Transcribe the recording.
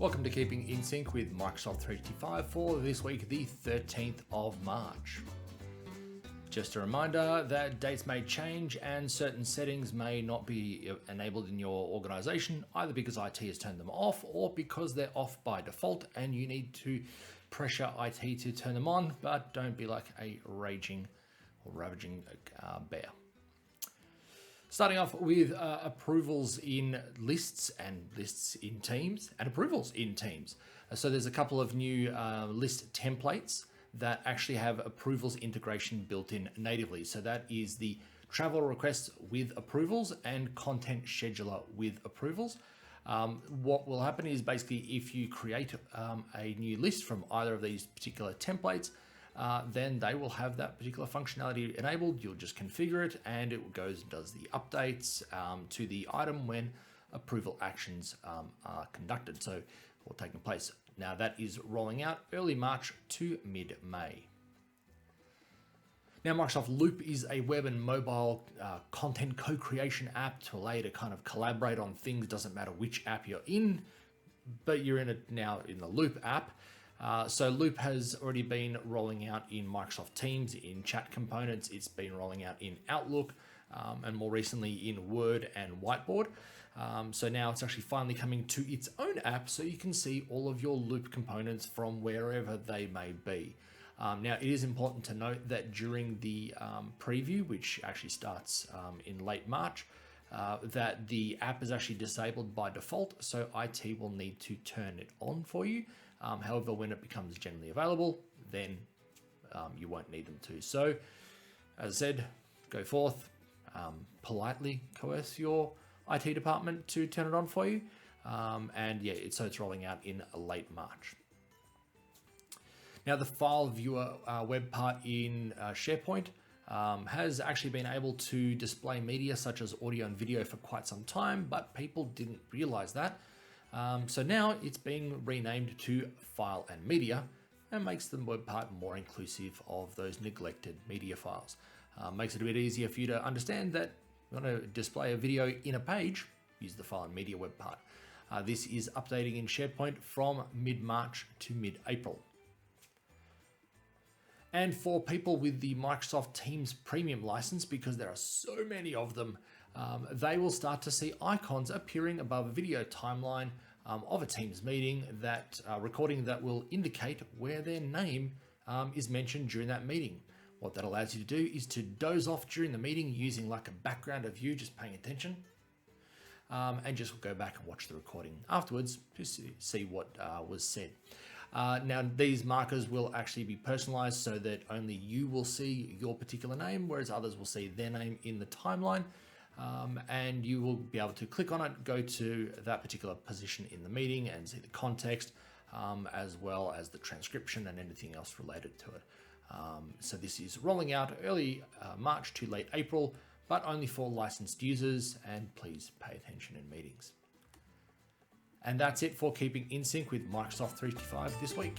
Welcome to Keeping in Sync with Microsoft 365 for this week, the 13th of March. Just a reminder that dates may change and certain settings may not be enabled in your organization, either because IT has turned them off or because they're off by default and you need to pressure IT to turn them on, but don't be like a raging or ravaging bear. Starting off with approvals in lists and lists in teams and approvals in teams. So there's a couple of new list templates that actually have approvals integration built in natively. So that is the travel requests with approvals and content scheduler with approvals. What will happen is basically if you create a new list from either of these particular templates, then they will have that particular functionality enabled. You'll just configure it and it goes and does the updates to the item when approval actions are conducted, or taking place. Now that is rolling out early March to mid-May. Now Microsoft Loop is a web and mobile content co-creation app to allow you to kind of collaborate on things. Doesn't matter which app you're in, but you're in it now in the Loop app. So Loop has already been rolling out in Microsoft Teams, in chat components. It's been rolling out in Outlook, and more recently in Word and Whiteboard. So now it's actually finally coming to its own app so you can see all of your Loop components from wherever they may be. Now it is important to note that during the preview, which actually starts in late March, that the app is actually disabled by default, so IT will need to turn it on for you. However, when it becomes generally available, then you won't need them to. So, as I said, go forth, politely coerce your IT department to turn it on for you. And yeah, so it's rolling out in late March. Now, the file viewer web part in SharePoint has actually been able to display media such as audio and video for quite some time, but people didn't realize that. So now it's being renamed to File and Media and makes the web part more inclusive of those neglected media files. Makes it a bit easier for you to understand that you want to display a video in a page, use the File and Media web part. This is updating in SharePoint from mid-March to mid-April. And for people with the Microsoft Teams Premium license, because there are so many of them, they will start to see icons appearing above a video timeline of a Teams meeting, that recording that will indicate where their name is mentioned during that meeting. What that allows you to do is to doze off during the meeting using like a background of you just paying attention, and just go back and watch the recording afterwards to see what was said. Now, these markers will actually be personalized so that only you will see your particular name, whereas others will see their name in the timeline. And you will be able to click on it, go to that particular position in the meeting and see the context, as well as the transcription and anything else related to it. So this is rolling out early March to late April, but only for licensed users, and please pay attention in meetings. And that's it for Keeping in Sync with Microsoft 365 this week.